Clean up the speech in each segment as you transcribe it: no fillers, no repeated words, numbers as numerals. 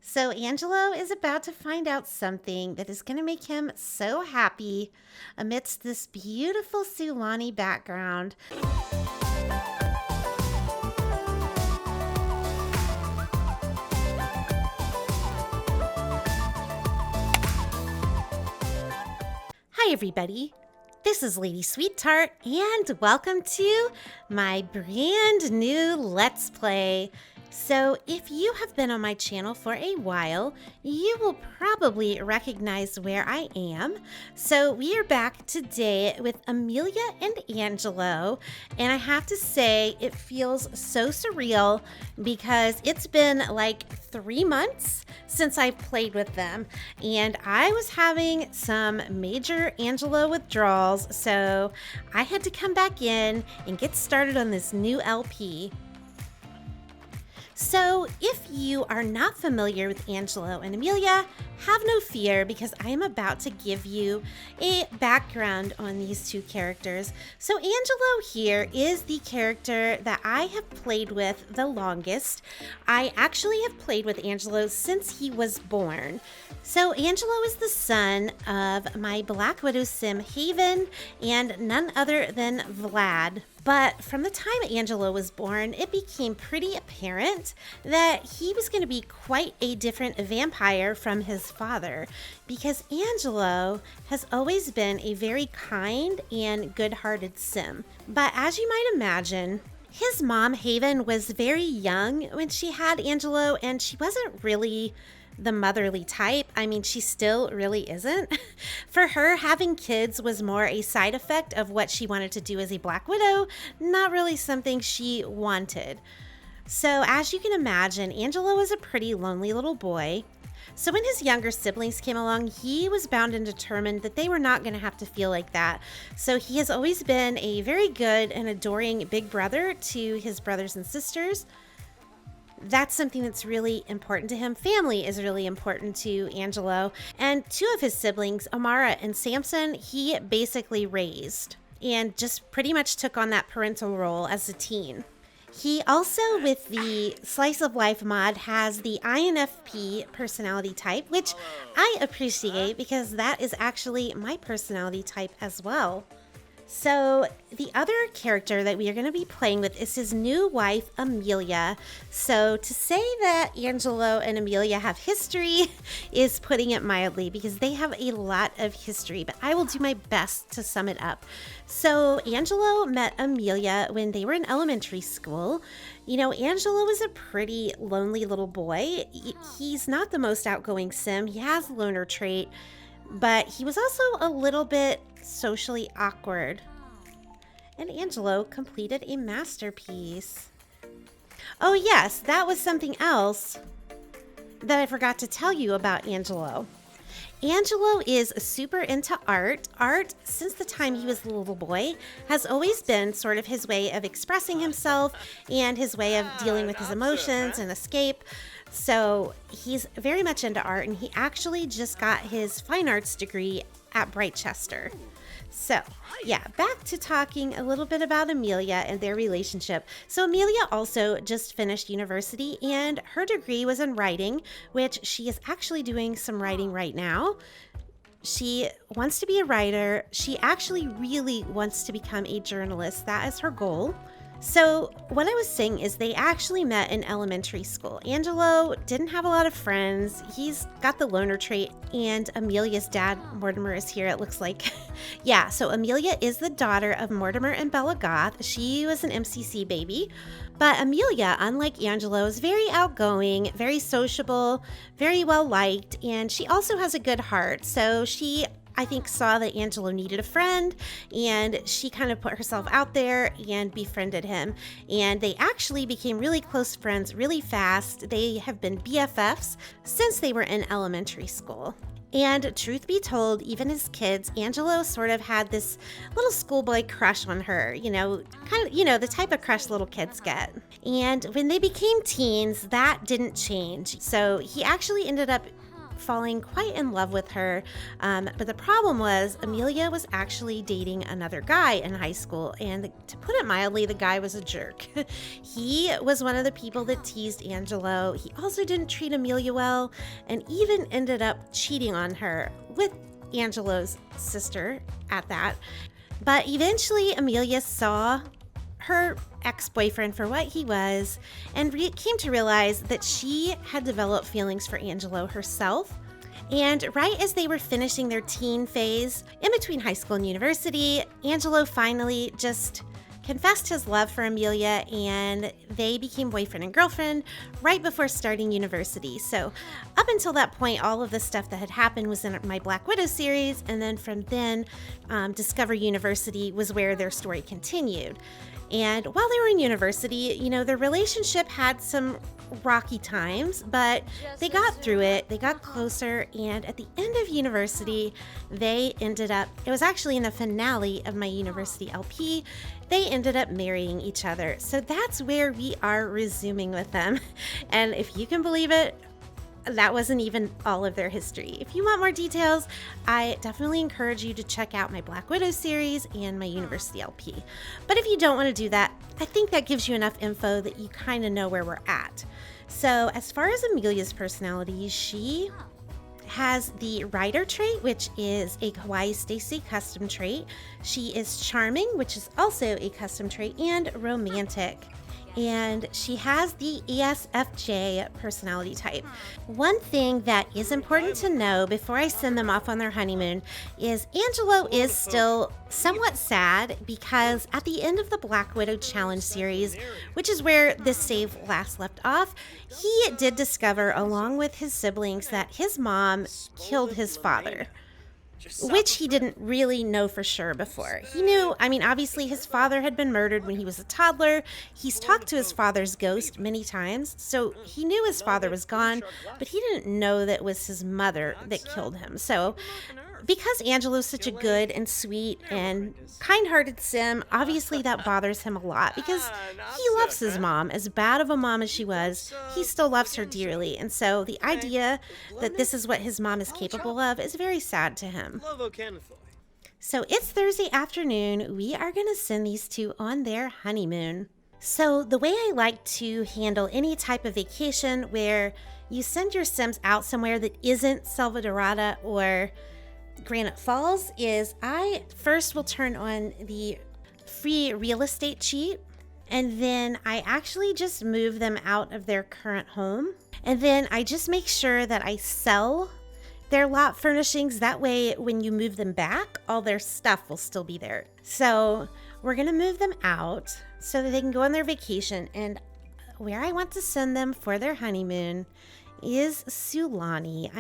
So, Angelo is about to find out something that is going to make him so happy amidst this beautiful Sulani background. Hi, everybody. This is Lady Sweetheart, and welcome to my brand new Let's Play. So, if you have been on my channel for a while, you will probably recognize where I am. So, we are back today with Amelia and Angelo, and I have to say, it feels so surreal because it's been like 3 months since I played with them, and I was having some major Angelo withdrawals, so I had to come back in and get started on this new LP. So, if you are not familiar with Angelo and Amelia, have no fear because I am about to give you a background on these two characters. So, Angelo here is the character that I have played with the longest. I actually have played with Angelo since he was born. So, Angelo is the son of my Black Widow sim Haven and none other than Vlad. But from the time Angelo was born, it became pretty apparent that he was going to be quite a different vampire from his father, because Angelo has always been a very kind and good-hearted sim. But as you might imagine, his mom, Haven, was very young when she had Angelo, and she wasn't really the motherly type. I mean, she still really isn't. For her, having kids was more a side effect of what she wanted to do as a Black Widow, not really something she wanted. So as you can imagine, Angelo was a pretty lonely little boy. So when his younger siblings came along, he was bound and determined that they were not going to have to feel like that. So he has always been a very good and adoring big brother to his brothers and sisters. That's something that's really important to him. Family is really important to Angelo. And two of his siblings, Amara and Samson, he basically raised and just pretty much took on that parental role as a teen. He also, with the Slice of Life mod, has the INFP personality type, which I appreciate because that is actually my personality type as well. So the other character that we are going to be playing with is his new wife, Amelia. So to say that Angelo and Amelia have history is putting it mildly because they have a lot of history, but I will do my best to sum it up. So Angelo met Amelia when they were in elementary school. You know, Angelo is a pretty lonely little boy. He's not the most outgoing sim. He has a loner trait, but he was also a little bit socially awkward. And Angelo completed a masterpiece. Oh yes, that was something else that I forgot to tell you about Angelo. Angelo is super into art. Art, since the time he was a little boy, has always been sort of his way of expressing himself and his way of dealing with his emotions and escape. So he's very much into art, and he actually just got his fine arts degree at Brightchester. So, yeah, back to talking a little bit about Amelia and their relationship. So Amelia also just finished university, and her degree was in writing, which she is actually doing some writing right now. She wants to be a writer. She actually really wants to become a journalist. That is her goal. So what I was saying is they actually met in elementary school. Angelo didn't have a lot of friends. He's got the loner trait, and Amelia's dad, Mortimer, is here, it looks like. Yeah, so Amelia is the daughter of Mortimer and Bella Goth. She was an MCC baby. But Amelia, unlike Angelo, is very outgoing, very sociable, very well liked, and she also has a good heart. So she, I think, saw that Angelo needed a friend, and she kind of put herself out there and befriended him. And they actually became really close friends really fast. They have been BFFs since they were in elementary school. And truth be told, even as kids, Angelo sort of had this little schoolboy crush on her, the type of crush little kids get. And when they became teens, that didn't change. So he actually ended up falling quite in love with her. But the problem was Amelia was actually dating another guy in high school. And to put it mildly, the guy was a jerk. He was one of the people that teased Angelo. He also didn't treat Amelia well and even ended up cheating on her with Angelo's sister at that. But eventually Amelia saw her ex-boyfriend for what he was and came to realize that she had developed feelings for Angelo herself. And right as they were finishing their teen phase, in between high school and university, Angelo finally just confessed his love for Amelia, and they became boyfriend and girlfriend right before starting university. So up until that point, all of the stuff that had happened was in my Black Widow series, and then from then, Discover University was where their story continued. And while they were in university, their relationship had some rocky times, but they got through it. They got closer, and at the end of university, they ended up, it was actually in the finale of my university LP, they ended up marrying each other. So that's where we are resuming with them. And if you can believe it, that wasn't even all of their history. If you want more details, I definitely encourage you to check out my Black Widow series and my University LP. But if you don't want to do that, I think that gives you enough info that you kind of know where we're at. So as far as Amelia's personality, she has the writer trait, which is a Kawaii Stacy custom trait. She is charming, which is also a custom trait, and romantic. And she has the ESFJ personality type. One thing that is important to know before I send them off on their honeymoon is Angelo is still somewhat sad because at the end of the Black Widow Challenge series, which is where this save last left off, he did discover along with his siblings that his mom killed his father, which he didn't really know for sure before. He knew, obviously his father had been murdered when he was a toddler. He's talked to his father's ghost many times, so he knew his father was gone, but he didn't know that it was his mother that killed him. So because Angelo's such a good and sweet and kind-hearted sim, obviously that bothers him a lot because he loves his mom. As bad of a mom as she was, he still loves her dearly. And so the idea that this is what his mom is capable of is very sad to him. So it's Thursday afternoon. We are going to send these two on their honeymoon. So the way I like to handle any type of vacation where you send your sims out somewhere that isn't Selva Dorada or Granite Falls is I first will turn on the free real estate cheat, and then I actually just move them out of their current home, and then I just make sure that I sell their lot furnishings. That way when you move them back, all their stuff will still be there. So we're gonna move them out so that they can go on their vacation, and where I want to send them for their honeymoon is Sulani.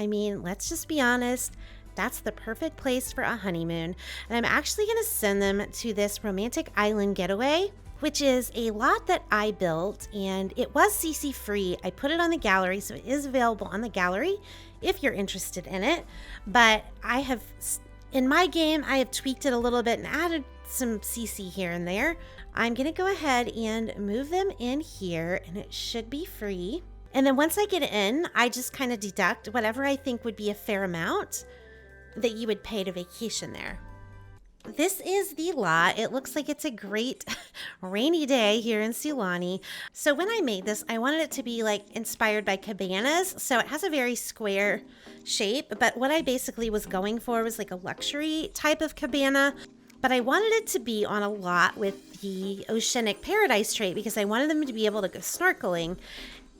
Let's just be honest, that's the perfect place for a honeymoon. And I'm actually going to send them to this romantic island getaway, which is a lot that I built, and it was CC free. I put it on the gallery, so it is available on the gallery if you're interested in it. But in my game, I have tweaked it a little bit and added some CC here and there. I'm going to go ahead and move them in here, and it should be free. And then once I get in, I just kind of deduct whatever I think would be a fair amount that you would pay to vacation there. This is the lot. It looks like it's a great rainy day here in Sulani. So when I made this, I wanted it to be inspired by cabanas. So it has a very square shape, but what I basically was going for was a luxury type of cabana. But I wanted it to be on a lot with the Oceanic Paradise trait because I wanted them to be able to go snorkeling.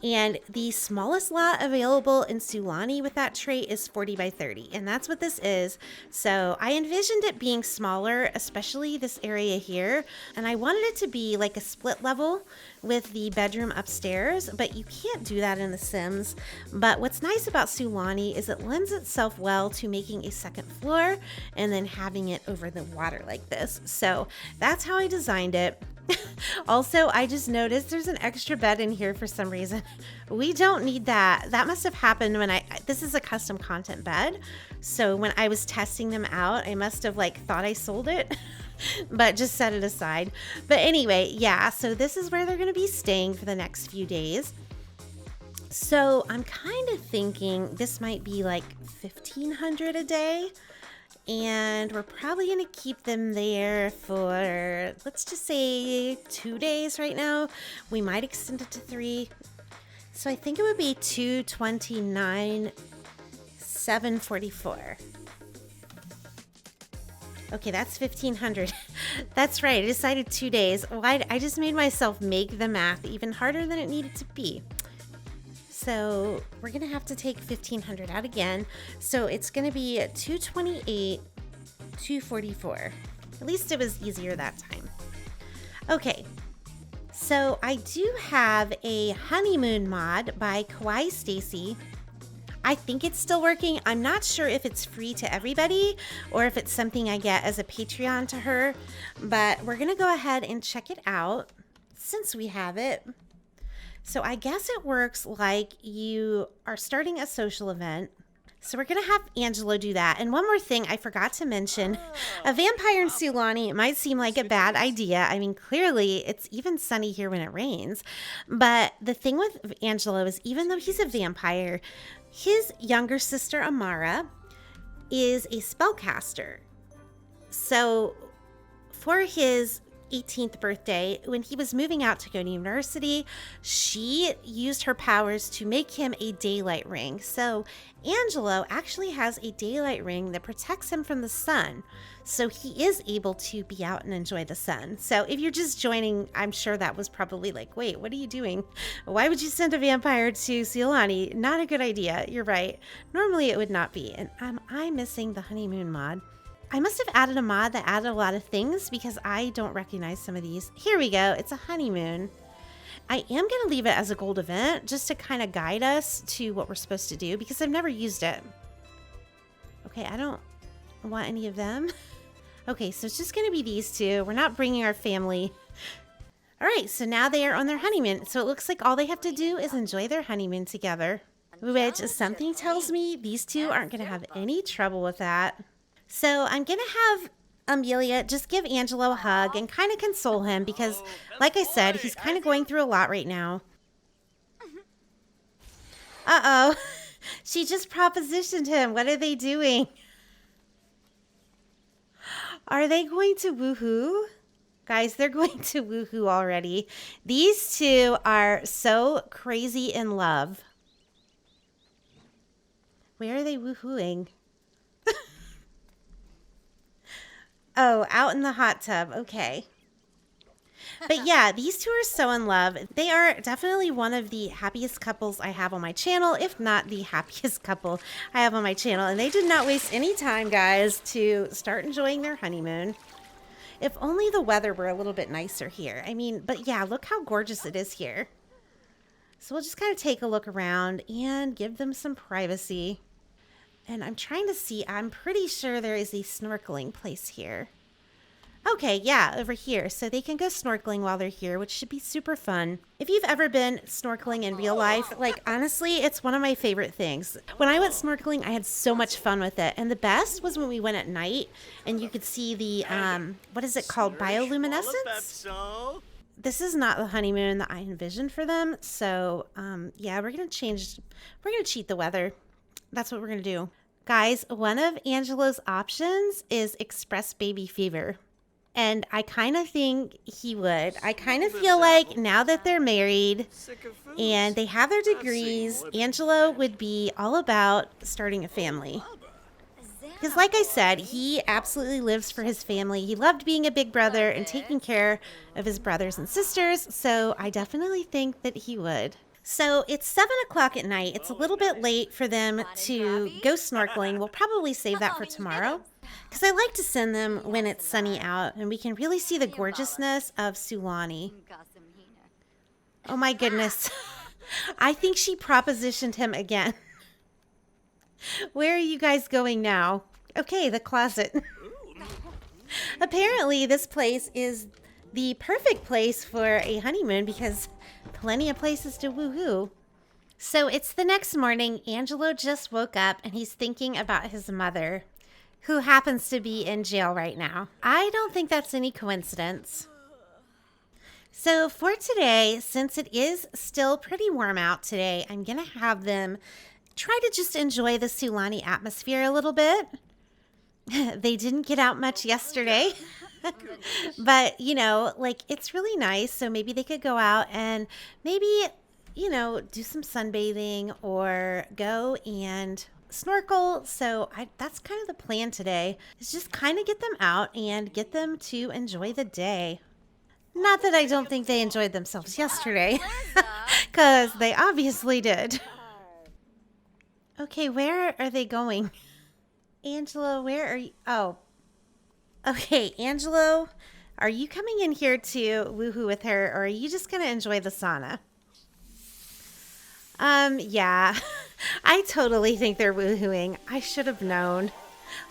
And the smallest lot available in Sulani with that trait is 40 by 30, and that's what this is. So I envisioned it being smaller, especially this area here, and I wanted it to be like a split level with the bedroom upstairs, but you can't do that in The Sims. But what's nice about Sulani is it lends itself well to making a second floor and then having it over the water like this. So that's how I designed it. Also, I just noticed there's an extra bed in here for some reason. We don't need that. That must have happened when this is a custom content bed. So when I was testing them out, I must have thought I sold it, but just set it aside. But anyway, yeah, so this is where they're going to be staying for the next few days. So I'm kind of thinking this might be like 1,500 a day. And we're probably going to keep them there for, let's just say 2 days right now. We might extend it to 3. So I think it would be 229, 744. Okay, that's 1,500. That's right. I decided 2 days. I just made myself make the math even harder than it needed to be. So we're going to have to take 1,500 out again. So it's going to be 228, 244. At least it was easier that time. Okay. So I do have a honeymoon mod by Kawaii Stacy. I think it's still working. I'm not sure if it's free to everybody or if it's something I get as a Patreon to her, but we're going to go ahead and check it out since we have it. So I guess it works like you are starting a social event. So we're going to have Angelo do that. And one more thing I forgot to mention, a vampire in Sulani might seem like a bad idea. I mean, clearly it's even sunny here when it rains. But the thing with Angelo is even though he's a vampire, his younger sister Amara is a spellcaster. So for his 18th birthday, when he was moving out to go to university, she used her powers to make him a daylight ring. So Angelo actually has a daylight ring that protects him from the sun. So he is able to be out and enjoy the sun. So if you're just joining, I'm sure that was probably like, wait, what are you doing? Why would you send a vampire to Sulani? Not a good idea. You're right. Normally it would not be. And I'm missing the honeymoon mod. I must have added a mod that added a lot of things because I don't recognize some of these. Here we go. It's a honeymoon. I am going to leave it as a gold event just to kind of guide us to what we're supposed to do because I've never used it. Okay, I don't want any of them. Okay, so it's just going to be these two. We're not bringing our family. All right, so now they are on their honeymoon. So it looks like all they have to do is enjoy their honeymoon together, which something tells me these two aren't going to have any trouble with that. So I'm going to have Amelia just give Angelo a hug and kind of console him because, like I said, he's kind of going through a lot right now. Uh-oh. She just propositioned him. What are they doing? Are they going to woohoo? Guys, they're going to woohoo already. These two are so crazy in love. Where are they woohooing? Oh, out in the hot tub. Okay. But yeah, these two are so in love. They are definitely one of the happiest couples I have on my channel, if not the happiest couple I have on my channel. And they did not waste any time, guys, to start enjoying their honeymoon. If only the weather were a little bit nicer here. I mean, but yeah, look how gorgeous it is here. So we'll just kind of take a look around and give them some privacy. And I'm trying to see, I'm pretty sure there is a snorkeling place here. Okay, yeah, over here. So they can go snorkeling while they're here, which should be super fun. If you've ever been snorkeling in real life, like honestly, it's one of my favorite things. When I went snorkeling, I had so much fun with it. And the best was when we went at night and you could see the, what is it called? Bioluminescence? This is not the honeymoon that I envisioned for them. So, yeah, we're going to cheat the weather. That's what we're going to do. Guys, one of Angelo's options is express baby fever. And I kind of think he would. I kind of feel like now that they're married and they have their degrees, Angelo would be all about starting a family. Because like I said, he absolutely lives for his family. He loved being a big brother and taking care of his brothers and sisters. So I definitely think that he would. So it's 7 o'clock at night. It's a little bit late for them to go snorkeling. We'll probably save that for tomorrow because I like to send them when it's sunny out and we can really see the gorgeousness of Sulani. Oh my goodness. I think she propositioned him again. Where are you guys going now? Okay, the closet. Apparently this place is the perfect place for a honeymoon because plenty of places to woohoo. So it's the next morning. Angelo just woke up and he's thinking about his mother, who happens to be in jail right now. I don't think that's any coincidence. So for today, since it is still pretty warm out today, I'm going to have them try to just enjoy the Sulani atmosphere a little bit. They didn't get out much yesterday, but like it's really nice. So maybe they could go out and maybe, do some sunbathing or go and snorkel. So that's kind of the plan today, is just kind of get them out and get them to enjoy the day. Not that I don't think they enjoyed themselves yesterday, because they obviously did. Okay, where are they going? Angelo, where are you? Oh, okay, Angelo, are you coming in here to woohoo with her, or are you just going to enjoy the sauna? Yeah, I totally think they're woohooing. I should have known.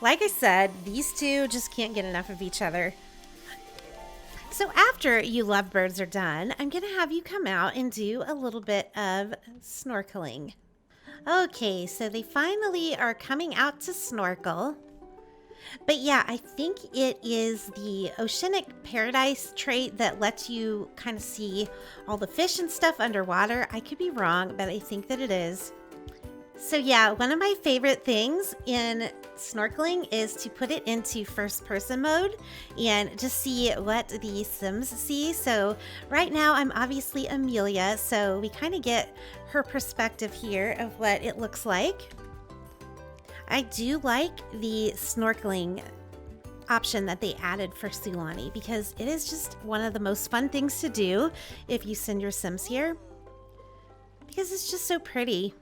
Like I said, these two just can't get enough of each other. So after you lovebirds are done, I'm going to have you come out and do a little bit of snorkeling. Okay, so they finally are coming out to snorkel. But yeah, I think it is the Oceanic Paradise trait that lets you kind of see all the fish and stuff underwater. I could be wrong, but I think that it is. So yeah, one of my favorite things in snorkeling is to put it into first person mode and just see what the Sims see. So right now I'm obviously Amelia, so we kind of get her perspective here of what it looks like. I do like the snorkeling option that they added for Sulani because it is just one of the most fun things to do if you send your Sims here, because it's just so pretty.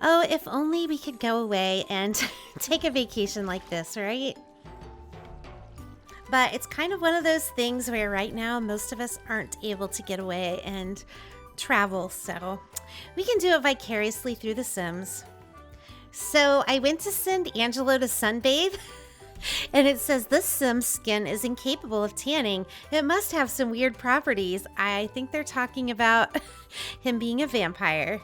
Oh, if only we could go away and take a vacation like this, right? But it's kind of one of those things where right now most of us aren't able to get away and travel, so we can do it vicariously through the Sims. So I went to send Angelo to sunbathe, and it says this Sim's skin is incapable of tanning. It must have some weird properties. I think they're talking about him being a vampire.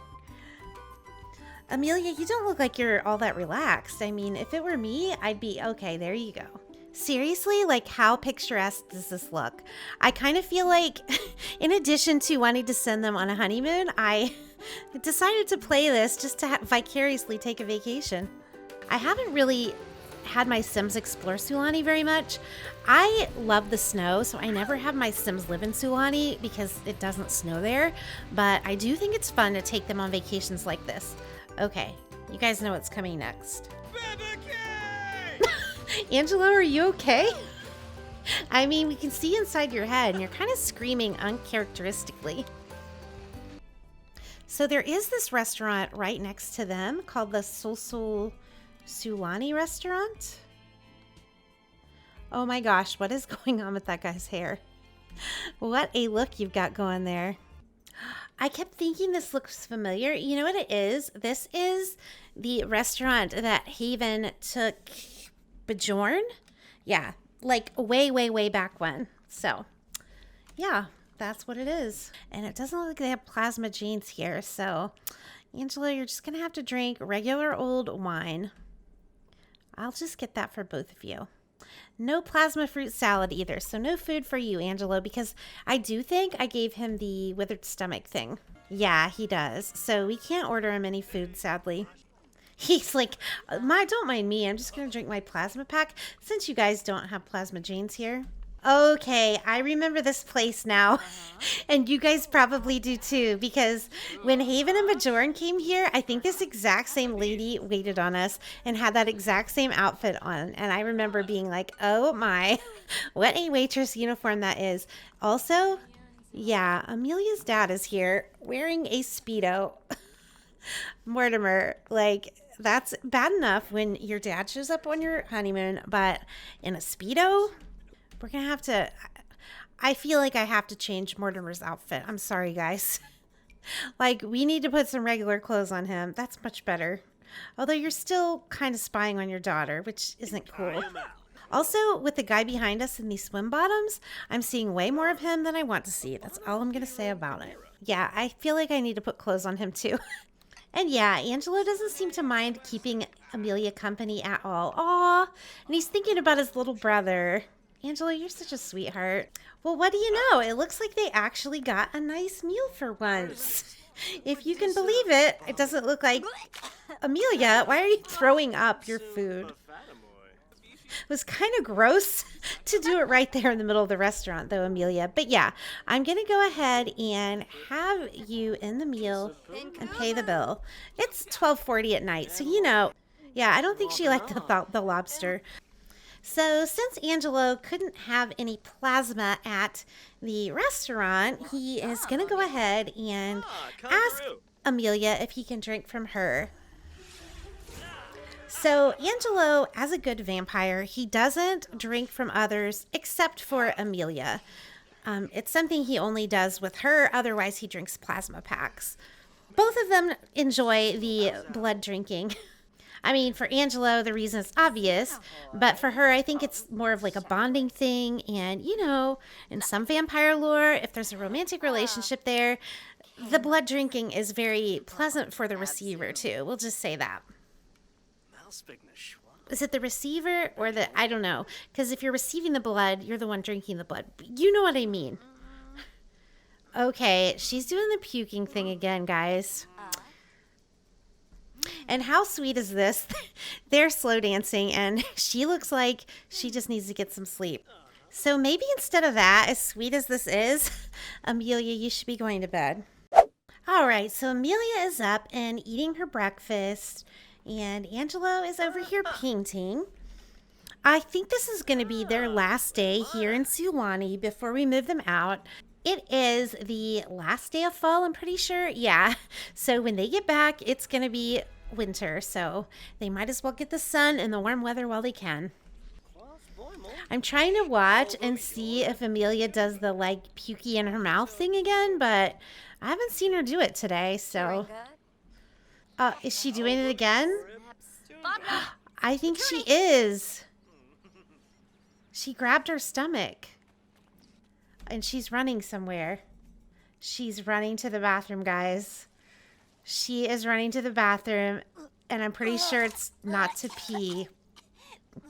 Amelia, you don't look like you're all that relaxed. I mean, if it were me, I'd be, okay, there you go. Seriously, like how picturesque does this look? I kind of feel like in addition to wanting to send them on a honeymoon, I decided to play this just to vicariously take a vacation. I haven't really had my Sims explore Sulani very much. I love the snow, so I never have my Sims live in Sulani because it doesn't snow there, but I do think it's fun to take them on vacations like this. Okay, you guys know what's coming next. Angelo, are you okay? I mean, we can see inside your head and you're kind of screaming uncharacteristically. So there is this restaurant right next to them called the Sulani restaurant. Oh my gosh, what is going on with that guy's hair? What a look you've got going there. I kept thinking this looks familiar. You know what it is? This is the restaurant that Haven took Bjorn. Yeah, like way, way, way back when. So, yeah, that's what it is. And it doesn't look like they have plasma jeans here. So, Angela, you're just going to have to drink regular old wine. I'll just get that for both of you. No plasma fruit salad either, so no food for you, Angelo, because I do think I gave him the withered stomach thing. Yeah, he does. So we can't order him any food, sadly. He's like, don't mind me. I'm just going to drink my plasma pack since you guys don't have plasma jeans here. Okay, I remember this place now. And you guys probably do too, because when Haven and Bjorn came here, I think this exact same lady waited on us and had that exact same outfit on. And I remember being like, oh my, what a waitress uniform that is. Also, yeah, Amelia's dad is here wearing a Speedo. Mortimer, like, that's bad enough when your dad shows up on your honeymoon, but in a Speedo? We're going to have to, I feel like I have to change Mortimer's outfit. I'm sorry, guys. Like, we need to put some regular clothes on him. That's much better. Although you're still kind of spying on your daughter, which isn't cool. Also, with the guy behind us in these swim bottoms, I'm seeing way more of him than I want to see. That's all I'm going to say about it. Yeah, I feel like I need to put clothes on him too. And yeah, Angelo doesn't seem to mind keeping Amelia company at all. Aw, and he's thinking about his little brother. Angelo, you're such a sweetheart. Well, what do you know? It looks like they actually got a nice meal for once. If you can believe it, it doesn't look like... Amelia, why are you throwing up your food? It was kind of gross to do it right there in the middle of the restaurant, though, Amelia. But yeah, I'm going to go ahead and have you in the meal and pay the bill. It's 12:40 at night, so you know, yeah, I don't think she liked the lobster. So since Angelo couldn't have any plasma at the restaurant, he is going to go ahead and ask Amelia if he can drink from her. So Angelo, as a good vampire, he doesn't drink from others except for Amelia. It's something he only does with her. Otherwise, he drinks plasma packs. Both of them enjoy the blood drinking. I mean, for Angelo, the reason is obvious, but for her, I think it's more of like a bonding thing. And, you know, in some vampire lore, if there's a romantic relationship there, the blood drinking is very pleasant for the receiver, too. We'll just say that. Is it the receiver or the... I don't know. Because if you're receiving the blood, you're the one drinking the blood. You know what I mean. Okay, she's doing the puking thing again, guys. And how sweet is this? They're slow dancing, and she looks like she just needs to get some sleep. So maybe instead of that, as sweet as this is, Amelia, you should be going to bed. All right, so Amelia is up and eating her breakfast, and Angelo is over here painting. I think this is going to be their last day here in Sulani before we move them out. It is the last day of fall, I'm pretty sure. Yeah, so when they get back, it's going to be winter, so they might as well get the sun and the warm weather while they can. I'm trying to watch and see if Amelia does the like pukey in her mouth thing again, but I haven't seen her do it today, so... is she doing it again? I think she is. She grabbed her stomach. And she's running somewhere. She's running to the bathroom, guys. She is running to the bathroom, and I'm pretty sure it's not to pee.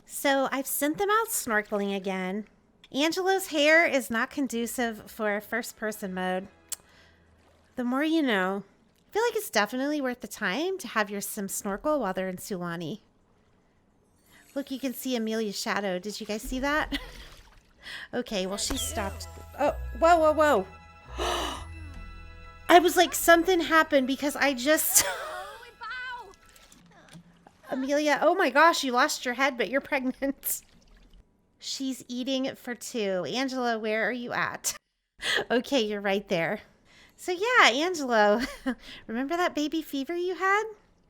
So I've sent them out snorkeling again. Angelo's hair is not conducive for first-person mode. The more you know. I feel like it's definitely worth the time to have your sim snorkel while they're in Sulani. Look, you can see Amelia's shadow. Did you guys see that? Okay, well, she stopped. Oh, whoa, whoa, whoa. I was like, something happened because I just... Amelia, oh my gosh, you lost your head, but you're pregnant. She's eating for two. Angela, where are you at? Okay, you're right there. So yeah, Angelo, remember that baby fever you had?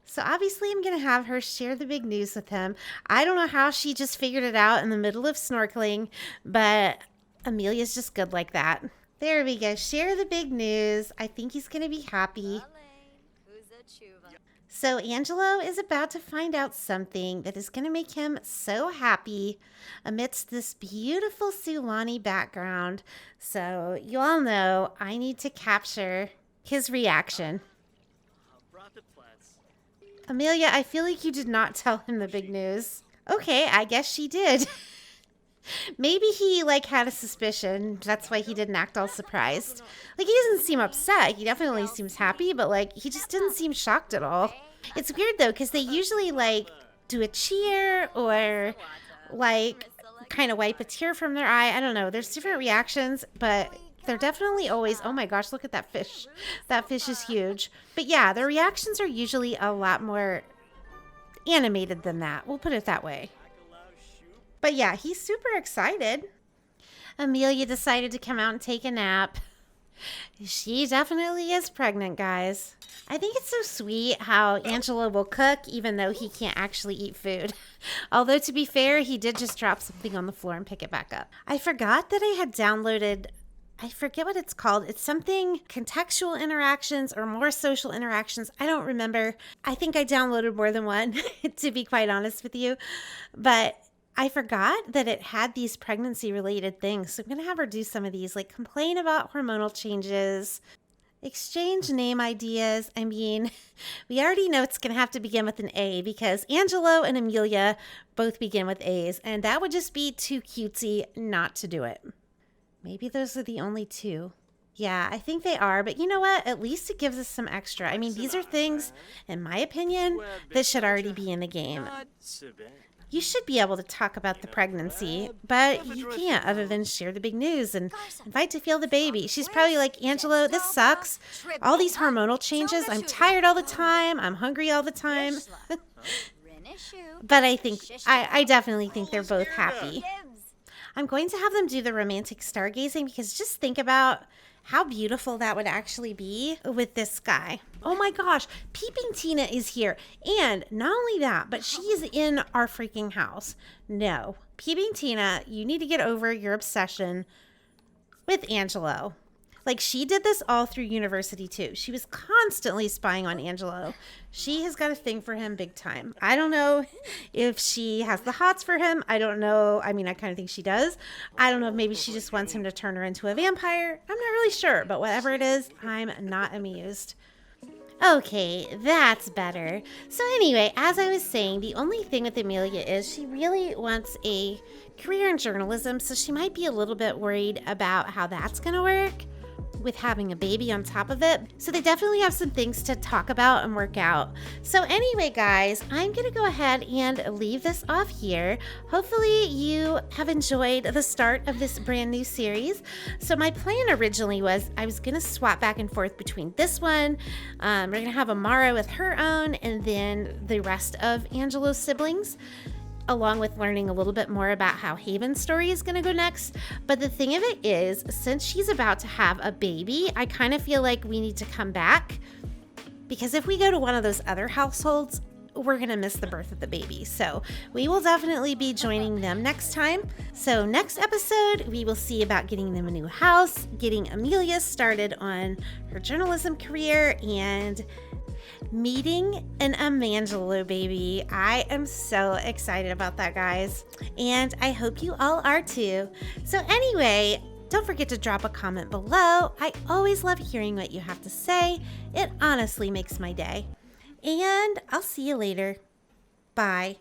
So obviously I'm going to have her share the big news with him. I don't know how she just figured it out in the middle of snorkeling, but Amelia's just good like that. There we go. Share the big news. I think he's going to be happy. So Angelo is about to find out something that is going to make him so happy amidst this beautiful Sulani background. So you all know I need to capture his reaction. Amelia, I feel like you did not tell him the big news. Okay, I guess she did. Maybe he like had a suspicion. That's why he didn't act all surprised. Like, he doesn't seem upset. He definitely seems happy, but like he just didn't seem shocked at all. It's weird though, because they usually like do a cheer or like kind of wipe a tear from their eye. I don't know. There's different reactions, but they're definitely always, oh my gosh, look at that fish. That fish is huge. But yeah, their reactions are usually a lot more animated than that. We'll put it that way. But yeah, he's super excited. Amelia decided to come out and take a nap. She definitely is pregnant, guys. I think it's so sweet how Angelo will cook even though he can't actually eat food. Although, to be fair, he did just drop something on the floor and pick it back up. I forgot that I had downloaded... I forget what it's called. It's something contextual interactions or more social interactions. I don't remember. I think I downloaded more than one, to be quite honest with you. But I forgot that it had these pregnancy-related things. So I'm going to have her do some of these, like complain about hormonal changes, Exchange name ideas. I mean, we already know it's going to have to begin with an A because Angelo and Amelia both begin with A's, and that would just be too cutesy not to do it. Maybe those are the only two. Yeah, I think they are, but you know what? At least it gives us some extra. I mean, these are things, in my opinion, that should already be in the game. You should be able to talk about the pregnancy, but you can't other than share the big news and invite to feel the baby. She's probably like, Angelo, this sucks. All these hormonal changes. I'm tired all the time. I'm hungry all the time. But I definitely think they're both happy. I'm going to have them do the romantic stargazing because just think about how beautiful that would actually be with this guy. Oh my gosh, Peeping Tina is here. And not only that, but she's in our freaking house. No, Peeping Tina, you need to get over your obsession with Angelo. Like, she did this all through university too. She was constantly spying on Angelo. She has got a thing for him big time. I don't know if she has the hots for him. I don't know. I mean, I kind of think she does. I don't know if maybe she just wants him to turn her into a vampire. I'm not really sure, but whatever it is, I'm not amused. Okay, that's better. So anyway, as I was saying, the only thing with Amelia is she really wants a career in journalism, so she might be a little bit worried about how that's going to work with having a baby on top of it. So they definitely have some things to talk about and work out. So anyway, guys, I'm going to go ahead and leave this off here. Hopefully you have enjoyed the start of this brand new series. So my plan originally was I was going to swap back and forth between this one. We're going to have Amara with her own and then the rest of Angelo's siblings, along with learning a little bit more about how Haven's story is going to go next. But the thing of it is, since she's about to have a baby, I kind of feel like we need to come back, because if we go to one of those other households, we're going to miss the birth of the baby. So we will definitely be joining them next time. So next episode, we will see about getting them a new house, getting Amelia started on her journalism career, and meeting an Angelo baby. I am so excited about that, guys. And I hope you all are too. So anyway, don't forget to drop a comment below. I always love hearing what you have to say. It honestly makes my day. And I'll see you later. Bye.